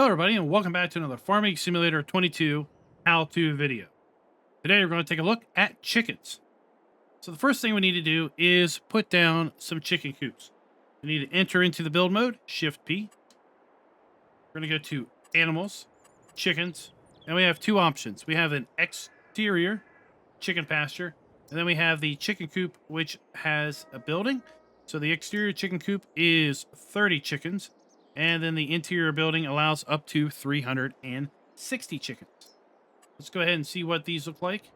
everybody, and welcome back to another Farming Simulator 22 how-to video. Today, we're going to take a look at chickens. So the first thing we need to do is put down some chicken coops. We need to enter into the build mode, Shift P. We're going to go to Animals, Chickens, and we have two options. We have an exterior chicken pasture, and then we have the chicken coop, which has a building. So the exterior chicken coop is 30 chickens. And then the interior building allows up to 360 chickens. Let's go ahead and see what these look like.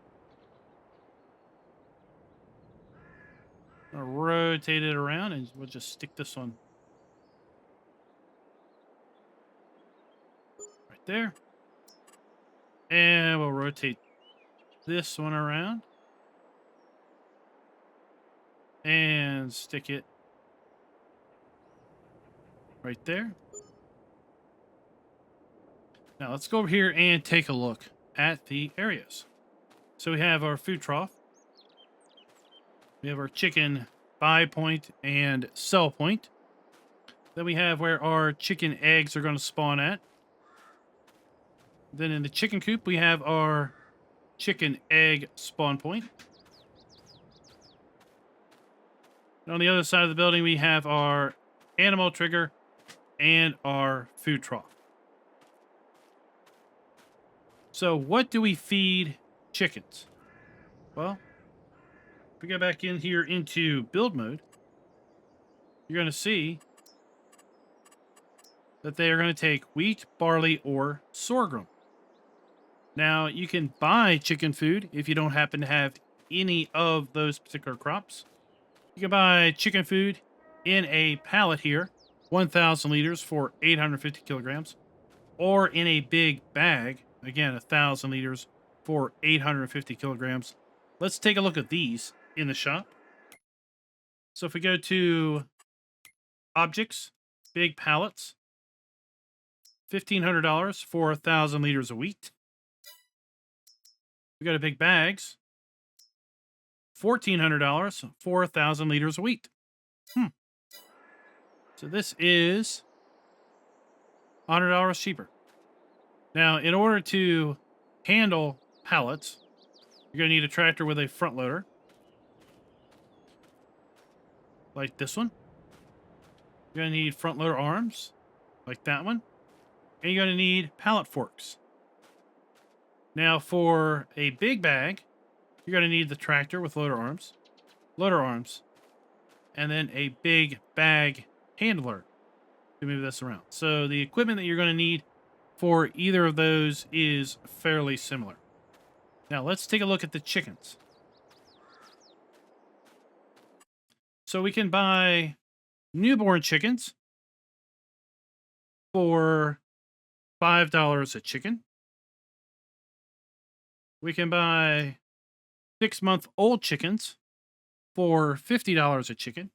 I'll rotate it around and we'll just stick this one right there. And we'll rotate this one around and stick it right there. Now let's go over here and take a look at the areas. So we have our food trough. We have our chicken buy point and sell point. Then we have where our chicken eggs are going to spawn at. Then in the chicken coop, we have our chicken egg spawn point. And on the other side of the building, we have our animal trigger and our food trough. So what do we feed chickens? Well, if we go back in here into build mode, you're going to see that they are going to take wheat, barley, or sorghum. Now, you can buy chicken food if you don't happen to have any of those particular crops. You can buy chicken food in a pallet here, 1,000 liters for 850 kilograms, or in a big bag, again, 1,000 liters for 850 kilograms. Let's take a look at these in the shop. So if we go to objects, big pallets, $1,500 for 1,000 liters of wheat. We go to big bags, $1,400 for 1,000 liters of wheat. So this is $100 cheaper. Now, in order to handle pallets, you're going to need a tractor with a front loader, like this one. You're going to need front loader arms, like that one. And you're going to need pallet forks. Now, for a big bag, you're going to need the tractor with loader arms, and then a big bag handler to move this around. So the equipment that you're going to need for either of those is fairly similar. Now, let's take a look at the chickens. So we can buy newborn chickens for $5 a chicken. We can buy 6-month-old chickens for $50 a chicken.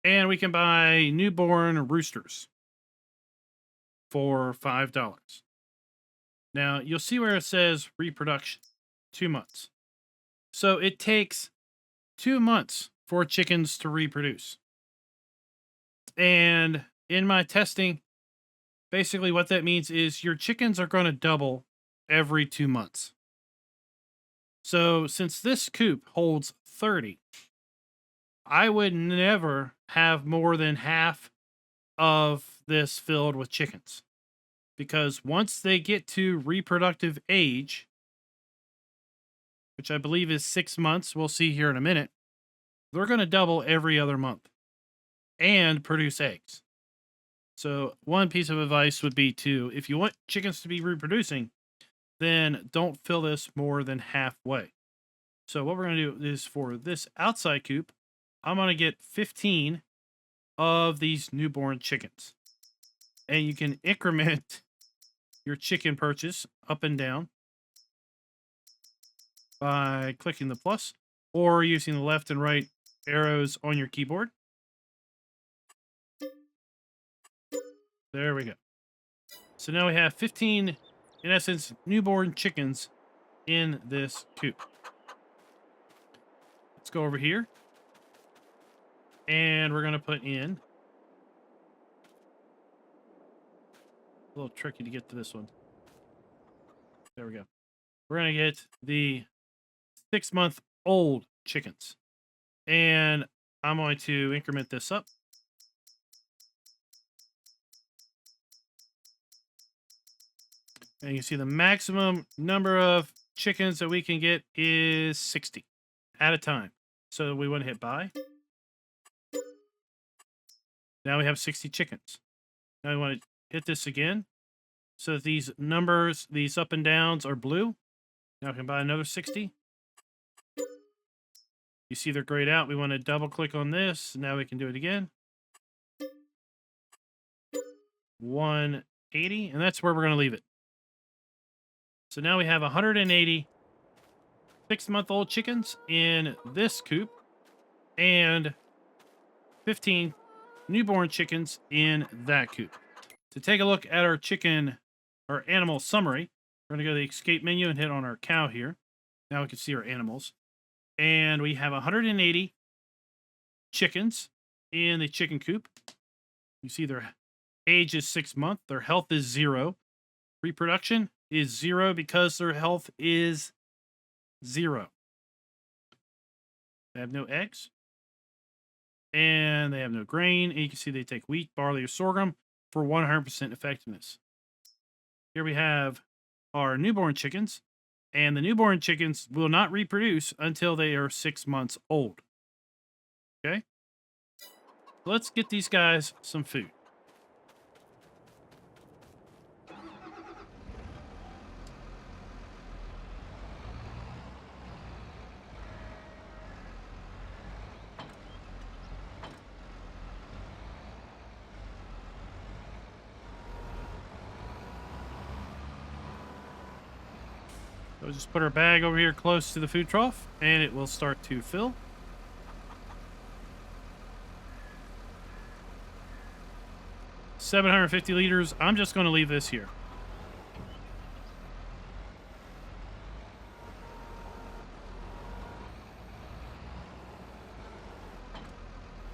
And we can buy newborn roosters for $5. Now, you'll see where it says reproduction, 2 months. So it takes 2 months for chickens to reproduce. And in my testing, basically what that means is your chickens are going to double every 2 months. So since this coop holds 30, I would never have more than half of this filled with chickens. Because once they get to reproductive age, which I believe is 6 months, we'll see here in a minute, they're going to double every other month and produce eggs. So one piece of advice would be to, if you want chickens to be reproducing, then don't fill this more than halfway. So what we're going to do is for this outside coop, I'm going to get 15 of these newborn chickens. And you can increment your chicken purchase up and down by clicking the plus or using the left and right arrows on your keyboard. There we go. So now we have 15, in essence, newborn chickens in this coop. Let's go over here. And we're going to put in A little tricky to get to this one. There we go. We're going to get the 6-month-old chickens. And I'm going to increment this up. And you can see the maximum number of chickens that we can get is 60 at a time. So we want to hit buy. Now we have 60 chickens. Now we want to hit this again. So that these numbers, these up and downs are blue. Now I can buy another 60. You see they're grayed out. We want to double click on this. Now we can do it again. 180. And that's where we're going to leave it. So now we have 180 6-month-old chickens in this coop and 15 newborn chickens in that coop. To take a look at our animal summary, we're going to go to the escape menu and hit on our cow here. Now we can see our animals. And we have 180 chickens in the chicken coop. You see their age is 6 months. Their health is 0. Reproduction is 0 because their health is 0. They have no eggs. And they have no grain. And you can see they take wheat, barley, or sorghum for 100% effectiveness. Here we have our newborn chickens. And the newborn chickens will not reproduce until they are 6 months old. Okay? Let's get these guys some food. So just put our bag over here close to the food trough, and it will start to fill. $750 liters. I'm just going to leave this here.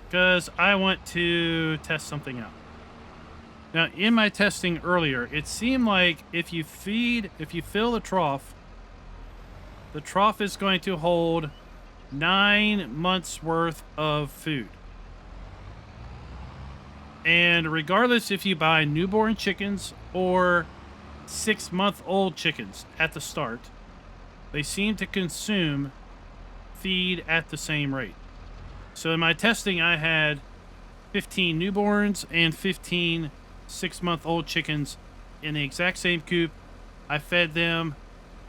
Because I want to test something out. Now, in my testing earlier, it seemed like if you fill the trough is going to hold 9 months worth of food. And regardless if you buy newborn chickens or 6-month-old chickens at the start, they seem to consume feed at the same rate. So in my testing, I had 15 newborns and 15 6-month-old chickens in the exact same coop. I fed them.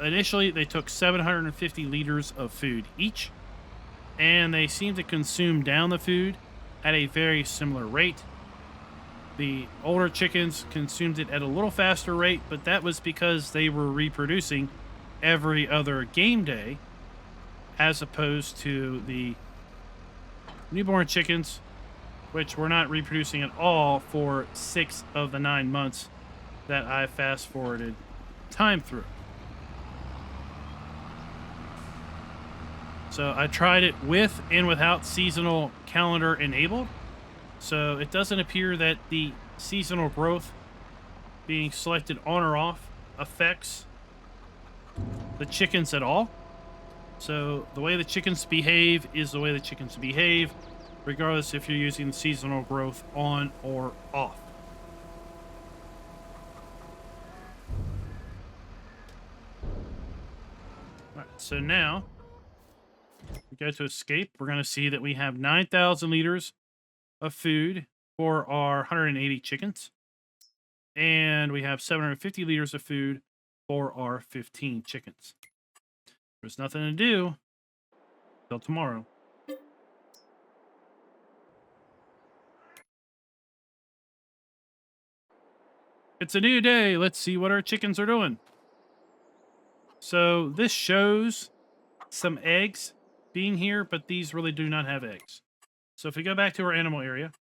Initially, they took 750 liters of food each, and they seemed to consume down the food at a very similar rate. The older chickens consumed it at a little faster rate, but that was because they were reproducing every other game day, as opposed to the newborn chickens, which were not reproducing at all for 6 of the 9 months that I fast-forwarded time through. So I tried it with and without seasonal calendar enabled. So it doesn't appear that the seasonal growth being selected on or off affects the chickens at all. So the way the chickens behave is the way the chickens behave, regardless if you're using the seasonal growth on or off. All right, so now we go to escape. We're going to see that we have 9,000 liters of food for our 180 chickens. And we have 750 liters of food for our 15 chickens. There's nothing to do till tomorrow. It's a new day. Let's see what our chickens are doing. So this shows some eggs being here, but these really do not have eggs. So if we go back to our animal area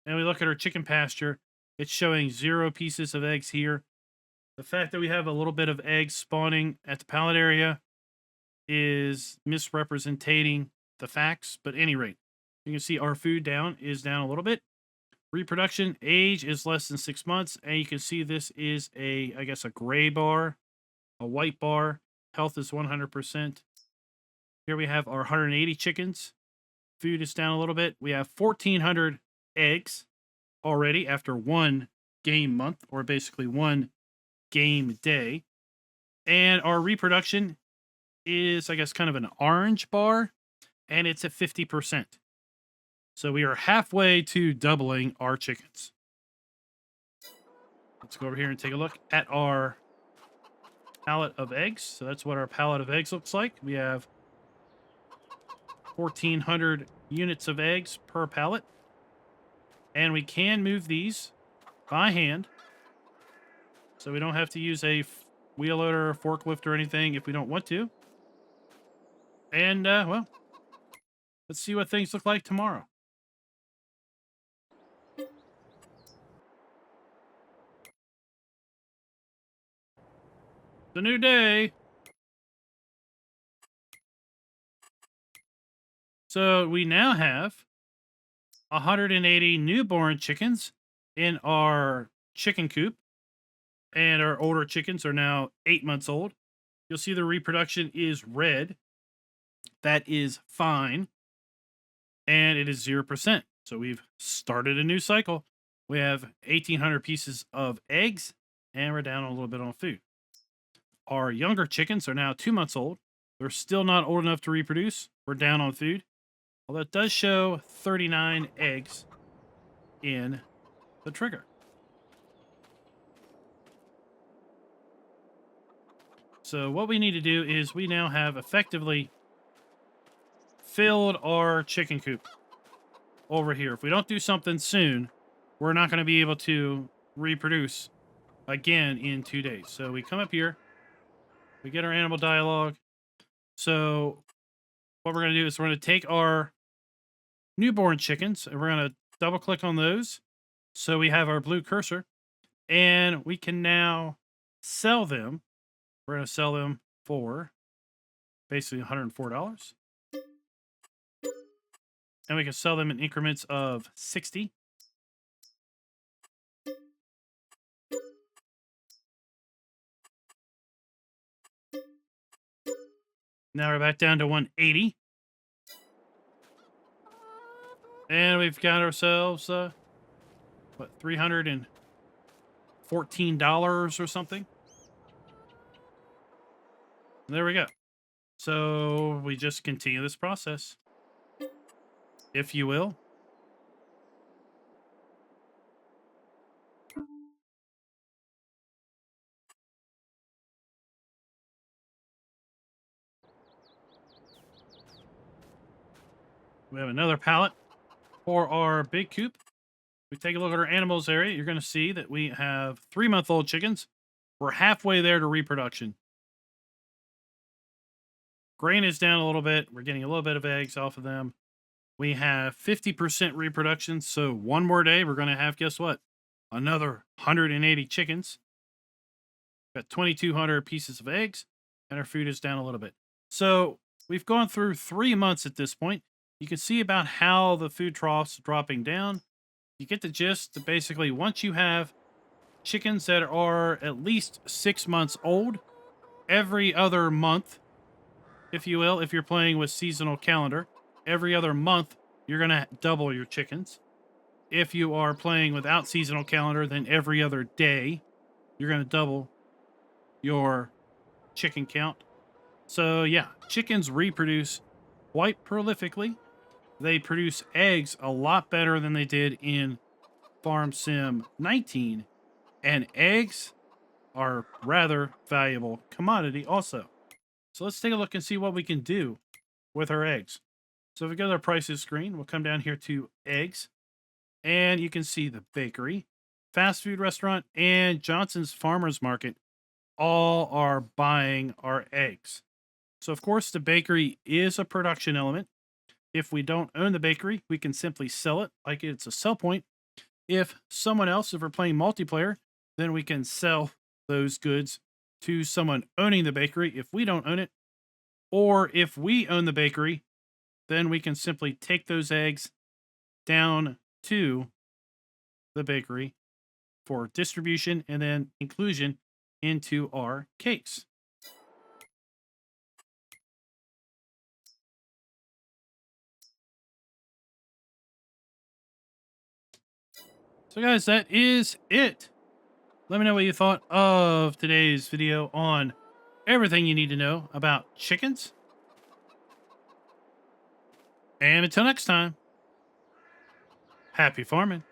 and we look at our chicken pasture, it's showing 0 pieces of eggs here. The fact that we have a little bit of eggs spawning at the pallet area is misrepresenting the facts. But at any rate, you can see our food is down a little bit. Reproduction age is less than 6 months, and you can see this is I guess, a gray bar, a white bar. Health is 100%. Here we have our 180 chickens. Food is down a little bit. We have 1,400 eggs already after one game month, or basically one game day. And our reproduction is, I guess, kind of an orange bar, and it's at 50%. So we are halfway to doubling our chickens. Let's go over here and take a look at our pallet of eggs. So that's what our pallet of eggs looks like. We have 1,400 units of eggs per pallet. And we can move these by hand. So we don't have to use a wheel loader or forklift or anything if we don't want to. And, well, let's see what things look like tomorrow. It's a new day. So we now have 180 newborn chickens in our chicken coop. And our older chickens are now 8 months old. You'll see the reproduction is red. That is fine. And it is 0%. So we've started a new cycle. We have 1,800 pieces of eggs, and we're down a little bit on food. Our younger chickens are now 2 months old. They're still not old enough to reproduce. We're down on food. Although it does show 39 eggs in the trigger. So what we need to do is we now have effectively filled our chicken coop over here. If we don't do something soon, we're not going to be able to reproduce again in 2 days. So we come up here, we get our animal dialogue. So what we're going to do is we're going to take our newborn chickens and we're going to double click on those. So we have our blue cursor and we can now sell them. We're going to sell them for basically $104. And we can sell them in increments of 60. Now we're back down to 180. And we've got ourselves, what, $314 or something? There we go. So we just continue this process, if you will. We have another pallet for our big coop. We take a look at our animals area. You're going to see that we have 3-month-old chickens. We're halfway there to reproduction. Grain is down a little bit. We're getting a little bit of eggs off of them. We have 50% reproduction. So one more day, we're going to have, guess what? Another 180 chickens. Got 2,200 pieces of eggs. And our food is down a little bit. So we've gone through 3 months at this point. You can see about how the food trough's dropping down. You get the gist that basically once you have chickens that are at least 6 months old, every other month, if you will, if you're playing with seasonal calendar, every other month, you're going to double your chickens. If you are playing without seasonal calendar, then every other day, you're going to double your chicken count. So yeah, chickens reproduce quite prolifically. They produce eggs a lot better than they did in Farm Sim 19. And eggs are rather valuable commodity also. So let's take a look and see what we can do with our eggs. So if we go to our prices screen, we'll come down here to eggs. And you can see the bakery, fast food restaurant, and Johnson's Farmers Market all are buying our eggs. So of course the bakery is a production element. If we don't own the bakery, we can simply sell it like it's a sell point. If someone else, if we're playing multiplayer, then we can sell those goods to someone owning the bakery if we don't own it. Or if we own the bakery, then we can simply take those eggs down to the bakery for distribution and then inclusion into our cakes. So guys, that is it. Let me know what you thought of today's video on everything you need to know about chickens. And until next time, happy farming.